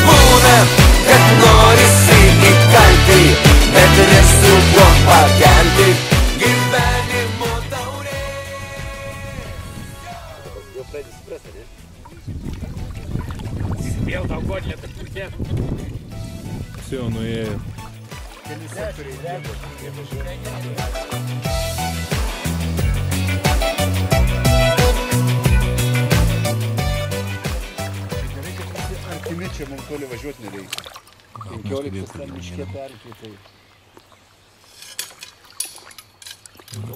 Būna, kad norisi įkalti, bet nesu kuo pakelti gyvenimo taurė. Jau pradės suprasti, ne? Vėl tau godlė, kad kurtėtų. Все, nuėjo. Keli sektoriai dega. Artimi čia mums toli važiuoti nereikia. 15 ten miške perkėtai. Nu,